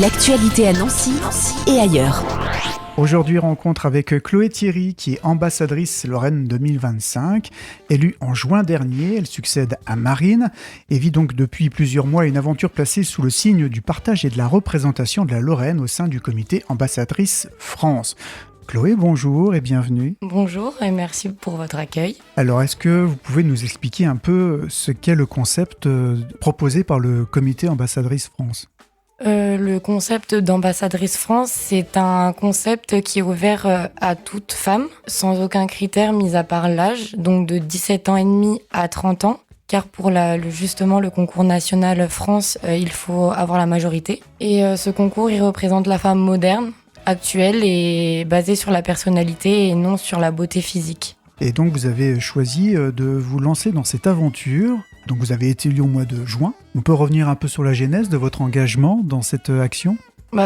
L'actualité à Nancy et ailleurs. Aujourd'hui, rencontre avec Chloé Thierry, qui est ambassadrice Lorraine 2025. Élue en juin dernier, elle succède à Marine et vit donc depuis plusieurs mois une aventure placée sous le signe du partage et de la représentation de la Lorraine au sein du comité Ambassadrice France. Chloé, bonjour et bienvenue. Bonjour et merci pour votre accueil. Alors, est-ce que vous pouvez nous expliquer un peu ce qu'est le concept proposé par le comité Ambassadrice France ? Le concept d'ambassadrice France, c'est un concept qui est ouvert à toute femme, sans aucun critère mis à part l'âge, donc de 17 ans et demi à 30 ans. Car pour justement le concours national France, il faut avoir la majorité. Et ce concours, il représente la femme moderne, actuelle et basée sur la personnalité et non sur la beauté physique. Et donc vous avez choisi de vous lancer dans cette aventure. Donc vous avez été élu au mois de juin. On peut revenir un peu sur la genèse de votre engagement dans cette action ?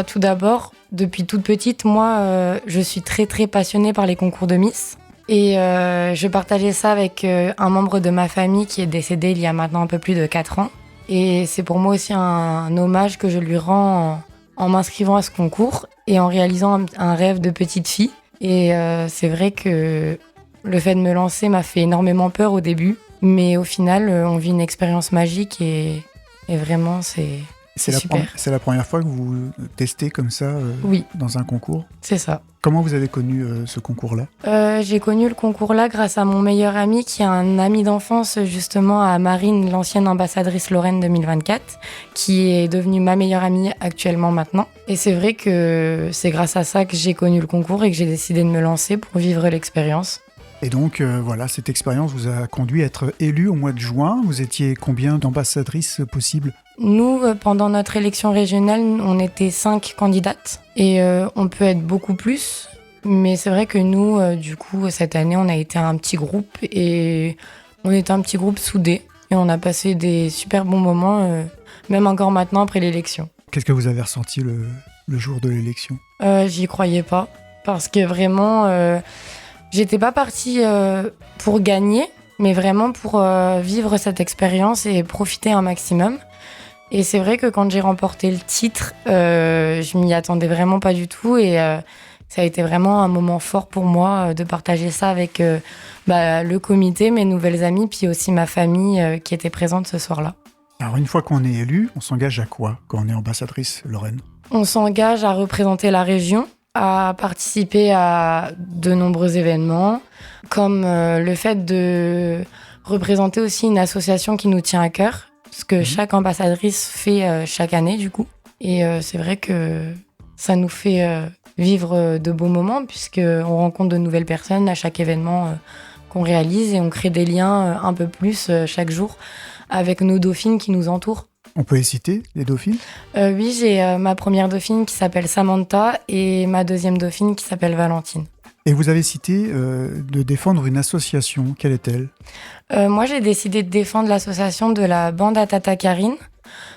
Tout d'abord, depuis toute petite, moi, je suis très très passionnée par les concours de Miss. Et je partageais ça avec un membre de ma famille qui est décédé il y a maintenant un peu plus de 4 ans. Et c'est pour moi aussi un hommage que je lui rends en m'inscrivant à ce concours et en réalisant un rêve de petite fille. Et c'est vrai que le fait de me lancer m'a fait énormément peur au début. Mais au final, on vit une expérience magique et vraiment, c'est super. C'est la première fois que vous testez comme ça Oui. Dans un concours ? C'est ça. Comment vous avez connu ce concours-là ? J'ai connu le concours-là grâce à mon meilleur ami, qui est un ami d'enfance justement à Marine, l'ancienne ambassadrice Lorraine 2024, qui est devenue ma meilleure amie actuellement maintenant. Et c'est vrai que c'est grâce à ça que j'ai connu le concours et que j'ai décidé de me lancer pour vivre l'expérience. Et donc, cette expérience vous a conduit à être élue au mois de juin. Vous étiez combien d'ambassadrices possibles ? Nous, pendant notre élection régionale, on était 5 candidates. Et on peut être beaucoup plus. Mais c'est vrai que nous, du coup, cette année, on a été un petit groupe. Et on était un petit groupe soudé. Et on a passé des super bons moments, même encore maintenant après l'élection. Qu'est-ce que vous avez ressenti le jour de l'élection ? J'y croyais pas. Parce que vraiment... J'étais pas partie pour gagner, mais vraiment pour vivre cette expérience et profiter un maximum. Et c'est vrai que quand j'ai remporté le titre, je m'y attendais vraiment pas du tout. Et ça a été vraiment un moment fort pour moi de partager ça avec le comité, mes nouvelles amies, puis aussi ma famille qui était présente ce soir-là. Alors une fois qu'on est élu, on s'engage à quoi quand on est ambassadrice Lorraine ? On s'engage à représenter la région, à participer à de nombreux événements, comme le fait de représenter aussi une association qui nous tient à cœur, ce que chaque ambassadrice fait chaque année du coup. Et c'est vrai que ça nous fait vivre de beaux moments, puisqu'on rencontre de nouvelles personnes à chaque événement qu'on réalise et on crée des liens un peu plus chaque jour avec nos dauphines qui nous entourent. On peut les citer, les dauphines ? Oui, j'ai ma première dauphine qui s'appelle Samantha et ma deuxième dauphine qui s'appelle Valentine. Et vous avez cité de défendre une association. Quelle est-elle ? Moi, j'ai décidé de défendre l'association de la bande à Tata Karine.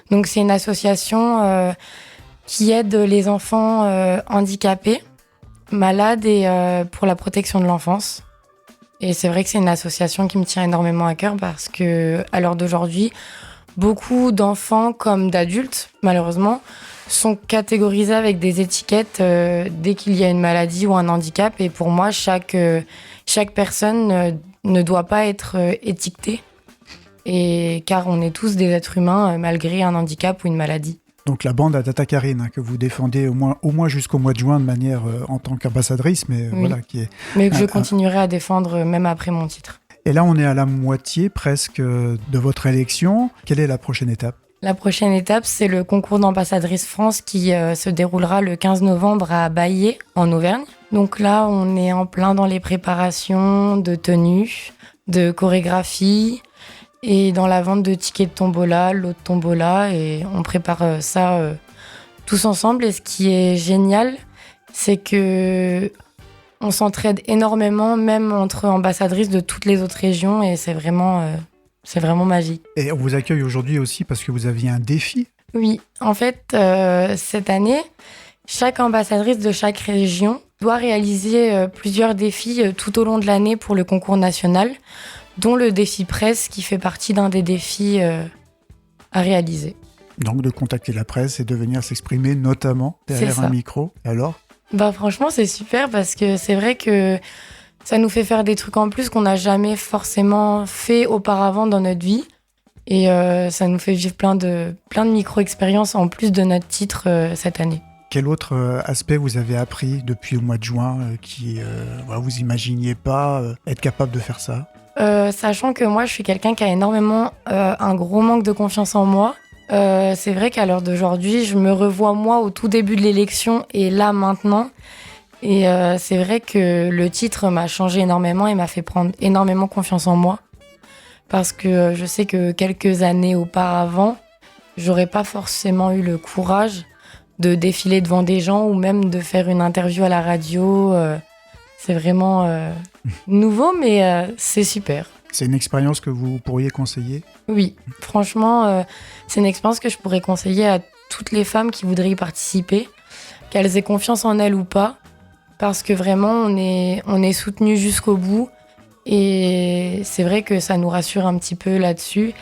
Donc, c'est une association qui aide les enfants handicapés, malades et pour la protection de l'enfance. Et c'est vrai que c'est une association qui me tient énormément à cœur parce que, à l'heure d'aujourd'hui, beaucoup d'enfants comme d'adultes, malheureusement, sont catégorisés avec des étiquettes dès qu'il y a une maladie ou un handicap. Et pour moi, chaque personne ne doit pas être étiquetée, car on est tous des êtres humains malgré un handicap ou une maladie. Donc la bande à Tata Karine, que vous défendez au moins jusqu'au mois de juin de manière en tant qu'ambassadrice, mais oui. Mais que je continuerai à défendre même après mon titre. Et là, on est à la moitié presque de votre élection. Quelle est la prochaine étape ? La prochaine étape, c'est le concours d'ambassadrice France qui se déroulera le 15 novembre à Baillé, en Auvergne. Donc là, on est en plein dans les préparations de tenues, de chorégraphie et dans la vente de tickets de tombola, lot de tombola. Et on prépare ça tous ensemble. Et ce qui est génial, c'est que on s'entraide énormément, même entre ambassadrices de toutes les autres régions, et c'est vraiment magique. Et on vous accueille aujourd'hui aussi parce que vous aviez un défi ? Oui, en fait, cette année, chaque ambassadrice de chaque région doit réaliser plusieurs défis tout au long de l'année pour le concours national, dont le défi presse qui fait partie d'un des défis à réaliser. Donc de contacter la presse et de venir s'exprimer notamment derrière un micro. Et alors ? Franchement, c'est super parce que c'est vrai que ça nous fait faire des trucs en plus qu'on n'a jamais forcément fait auparavant dans notre vie. Et ça nous fait vivre plein de micro-expériences en plus de notre titre cette année. Quel autre aspect vous avez appris depuis le mois de juin qui vous imaginiez pas être capable de faire ça ? Sachant que moi, je suis quelqu'un qui a énormément un gros manque de confiance en moi. C'est vrai qu'à l'heure d'aujourd'hui, je me revois moi au tout début de l'élection et là maintenant. Et c'est vrai que le titre m'a changé énormément et m'a fait prendre énormément confiance en moi. Parce que je sais que quelques années auparavant, j'aurais pas forcément eu le courage de défiler devant des gens ou même de faire une interview à la radio. C'est vraiment nouveau, mais c'est super. C'est une expérience que vous pourriez conseiller ? Oui, franchement, c'est une expérience que je pourrais conseiller à toutes les femmes qui voudraient y participer, qu'elles aient confiance en elles ou pas, parce que vraiment, on est soutenues jusqu'au bout. Et c'est vrai que ça nous rassure un petit peu là-dessus,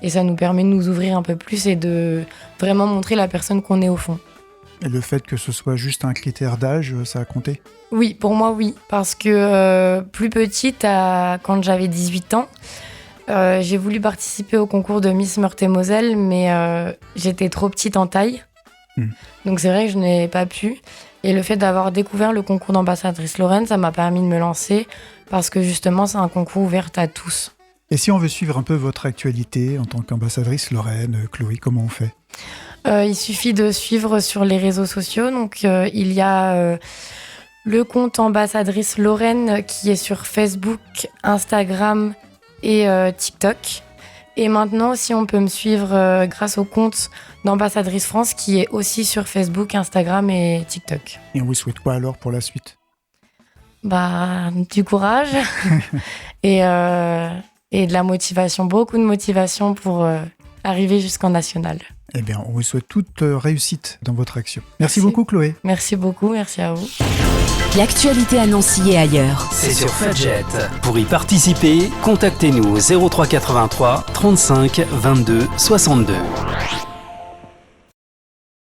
et ça nous permet de nous ouvrir un peu plus et de vraiment montrer la personne qu'on est au fond. Et le fait que ce soit juste un critère d'âge, ça a compté ? Oui, pour moi, oui. Parce que plus petite, quand j'avais 18 ans, j'ai voulu participer au concours de Miss Meurthe-et-Moselle, mais j'étais trop petite en taille. Donc c'est vrai que je n'ai pas pu. Et le fait d'avoir découvert le concours d'ambassadrice Lorraine, ça m'a permis de me lancer, parce que justement, c'est un concours ouvert à tous. Et si on veut suivre un peu votre actualité en tant qu'ambassadrice Lorraine, Chloé, comment on fait ? Il suffit de suivre sur les réseaux sociaux. Donc, il y a le compte ambassadrice Lorraine qui est sur Facebook, Instagram et TikTok. Et maintenant aussi, on peut me suivre grâce au compte d'Ambassadrice France qui est aussi sur Facebook, Instagram et TikTok. Et on vous souhaite quoi alors pour la suite ? Du courage et de la motivation, beaucoup de motivation pour arriver jusqu'en national. Eh bien, on vous souhaite toute réussite dans votre action. Merci beaucoup, Chloé. Merci beaucoup, merci à vous. L'actualité à Nancy et ailleurs. C'est sur Fudget. Pour y participer, contactez-nous au 03 83 35 22 62.